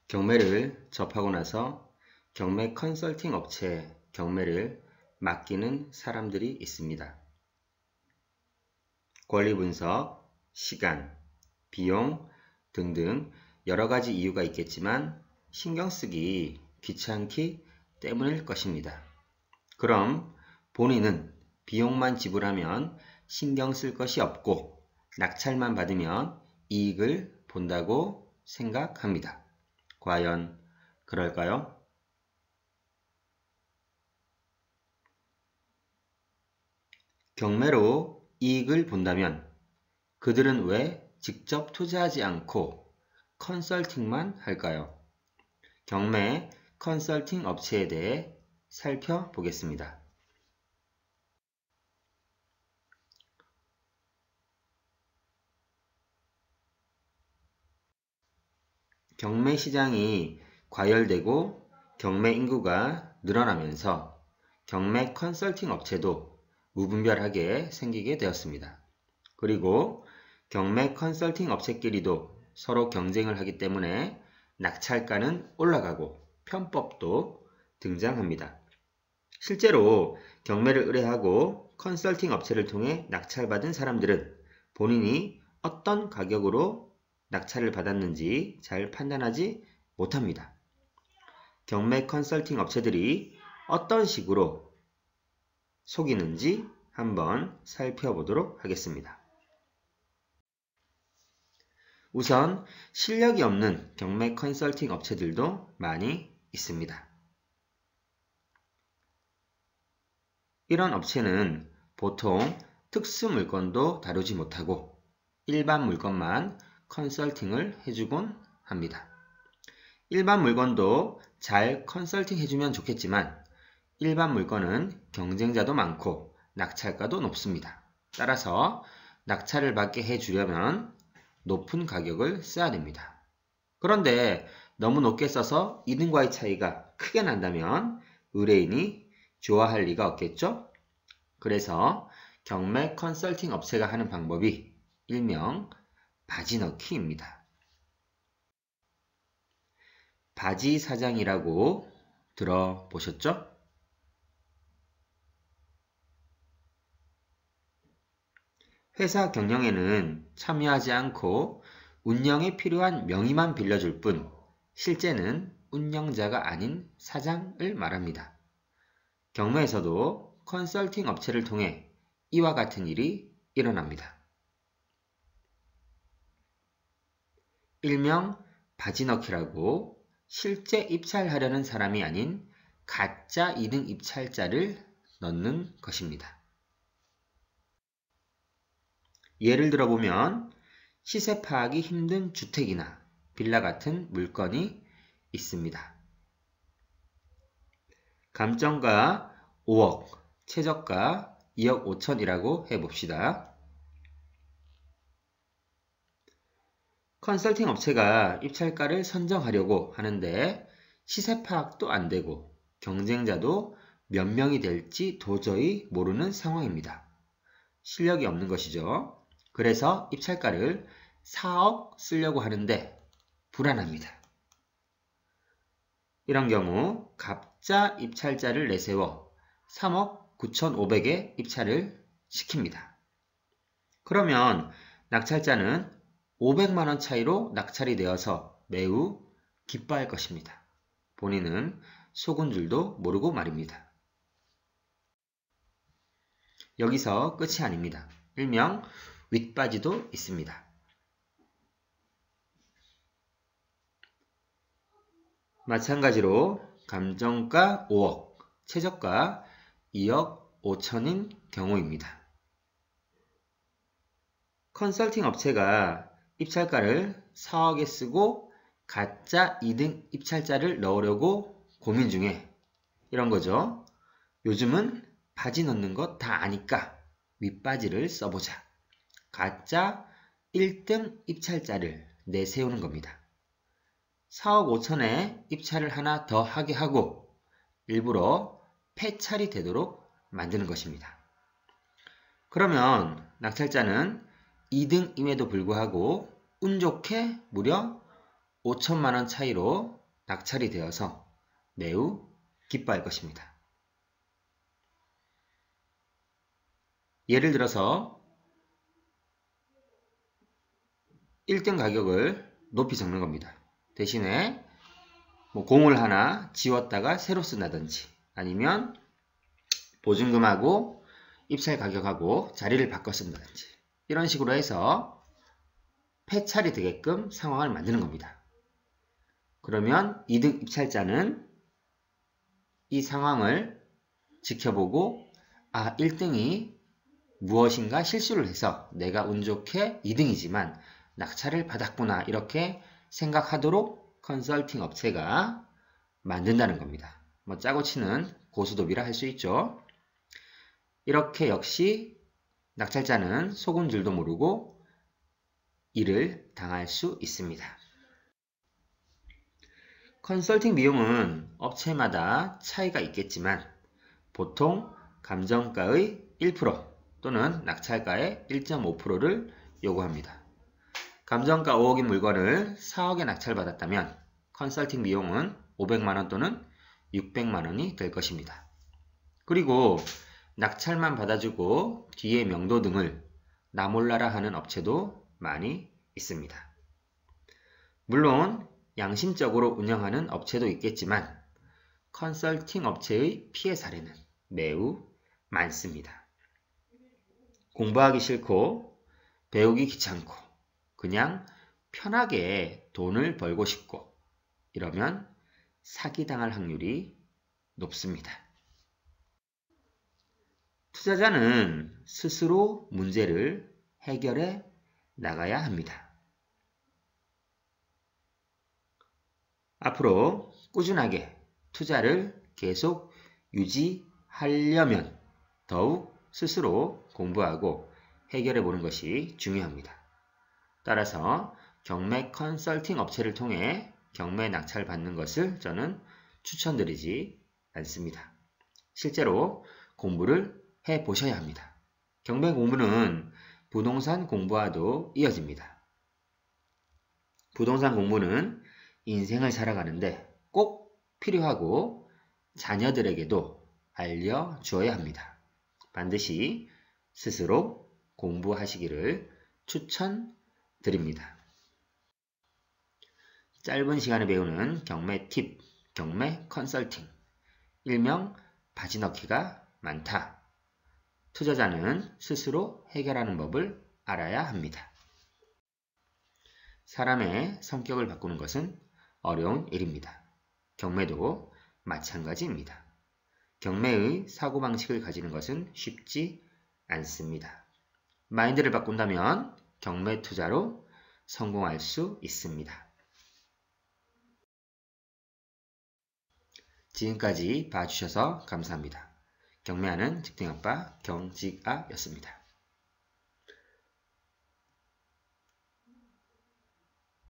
경매를 접하고 나서 경매 컨설팅 업체에 경매를 맡기는 사람들이 있습니다. 권리 분석, 시간, 비용 등등 여러 가지 이유가 있겠지만 신경 쓰기 귀찮기 때문일 것입니다. 그럼 본인은 비용만 지불하면 신경 쓸 것이 없고 낙찰만 받으면 이익을 본다고 생각합니다. 과연 그럴까요? 경매로 이익을 본다면 그들은 왜 직접 투자하지 않고 컨설팅만 할까요? 경매 컨설팅 업체에 대해 살펴보겠습니다. 경매 시장이 과열되고 경매 인구가 늘어나면서 경매 컨설팅 업체도 무분별하게 생기게 되었습니다. 그리고 경매 컨설팅 업체끼리도 서로 경쟁을 하기 때문에 낙찰가는 올라가고 편법도 등장합니다. 실제로 경매를 의뢰하고 컨설팅 업체를 통해 낙찰받은 사람들은 본인이 어떤 가격으로 낙찰을 받았는지 잘 판단하지 못합니다. 경매 컨설팅 업체들이 어떤 식으로 속이는지 한번 살펴보도록 하겠습니다. 우선 실력이 없는 경매 컨설팅 업체들도 많이 있습니다. 이런 업체는 보통 특수 물건도 다루지 못하고 일반 물건만 컨설팅을 해주곤 합니다. 일반 물건도 잘 컨설팅 해주면 좋겠지만 일반 물건은 경쟁자도 많고 낙찰가도 높습니다. 따라서 낙찰을 받게 해주려면 높은 가격을 써야 됩니다. 그런데 너무 높게 써서 이등과의 차이가 크게 난다면 의뢰인이 좋아할 리가 없겠죠? 그래서 경매 컨설팅 업체가 하는 방법이 일명 바지 넣기입니다. 바지 사장이라고 들어보셨죠? 회사 경영에는 참여하지 않고 운영에 필요한 명의만 빌려줄 뿐 실제는 운영자가 아닌 사장을 말합니다. 경매에서도 컨설팅 업체를 통해 이와 같은 일이 일어납니다. 일명 바지 넣기라고 실제 입찰하려는 사람이 아닌 가짜 2등 입찰자를 넣는 것입니다. 예를 들어보면 시세 파악이 힘든 주택이나 빌라 같은 물건이 있습니다. 감정가 5억, 최저가 2억 5천이라고 해봅시다. 컨설팅 업체가 입찰가를 선정하려고 하는데 시세 파악도 안 되고 경쟁자도 몇 명이 될지 도저히 모르는 상황입니다. 실력이 없는 것이죠. 그래서 입찰가를 4억 쓰려고 하는데 불안합니다. 이런 경우 가짜 입찰자를 내세워 3억 9,500에 입찰을 시킵니다. 그러면 낙찰자는 500만원 차이로 낙찰이 되어서 매우 기뻐할 것입니다. 본인은 속은 줄도 모르고 말입니다. 여기서 끝이 아닙니다. 일명 윗바지도 있습니다. 마찬가지로 감정가 5억, 최저가 2억 5천인 경우입니다. 컨설팅 업체가 입찰가를 4억에 쓰고 가짜 2등 입찰자를 넣으려고 고민 중에 이런 거죠. 요즘은 바지 넣는 거 다 아니까 윗바지를 써보자. 가짜 1등 입찰자를 내세우는 겁니다. 4억 5천에 입찰을 하나 더 하게 하고 일부러 폐찰이 되도록 만드는 것입니다. 그러면 낙찰자는 2등임에도 불구하고 운 좋게 무려 5천만원 차이로 낙찰이 되어서 매우 기뻐할 것입니다. 예를 들어서 1등 가격을 높이 적는 겁니다. 대신에 공을 하나 지웠다가 새로 쓴다든지 아니면 보증금하고 입찰 가격하고 자리를 바꿔 쓴다든지 이런 식으로 해서 폐찰이 되게끔 상황을 만드는 겁니다. 그러면 2등 입찰자는 이 상황을 지켜보고 1등이 무엇인가 실수를 해서 내가 운 좋게 2등이지만 낙찰을 받았구나 이렇게 생각하도록 컨설팅 업체가 만든다는 겁니다. 짜고 치는 고스톱이라 할 수 있죠. 이렇게 역시 낙찰자는 속은 줄도 모르고 일을 당할 수 있습니다. 컨설팅 비용은 업체마다 차이가 있겠지만 보통 감정가의 1% 또는 낙찰가의 1.5%를 요구합니다. 감정가 5억인 물건을 4억에 낙찰받았다면 컨설팅 비용은 500만원 또는 600만원이 될 것입니다. 그리고 낙찰만 받아주고 뒤에 명도 등을 나몰라라 하는 업체도 많이 있습니다. 물론 양심적으로 운영하는 업체도 있겠지만 컨설팅 업체의 피해 사례는 매우 많습니다. 공부하기 싫고 배우기 귀찮고 그냥 편하게 돈을 벌고 싶고 이러면 사기당할 확률이 높습니다. 투자자는 스스로 문제를 해결해 나가야 합니다. 앞으로 꾸준하게 투자를 계속 유지하려면 더욱 스스로 공부하고 해결해 보는 것이 중요합니다. 따라서 경매 컨설팅 업체를 통해 경매 낙찰 받는 것을 저는 추천드리지 않습니다. 실제로 공부를 해 보셔야 합니다. 경매 공부는 부동산 공부와도 이어집니다. 부동산 공부는 인생을 살아가는데 꼭 필요하고 자녀들에게도 알려주어야 합니다. 반드시 스스로 공부하시기를 추천드립니다. 짧은 시간에 배우는 경매 팁, 경매 컨설팅, 일명 바지 넣기가 많다. 투자자는 스스로 해결하는 법을 알아야 합니다. 사람의 성격을 바꾸는 것은 어려운 일입니다. 경매도 마찬가지입니다. 경매의 사고방식을 가지는 것은 쉽지 않습니다. 마인드를 바꾼다면 경매 투자로 성공할 수 있습니다. 지금까지 봐주셔서 감사합니다. 경매하는 직딩아빠 경직아였습니다.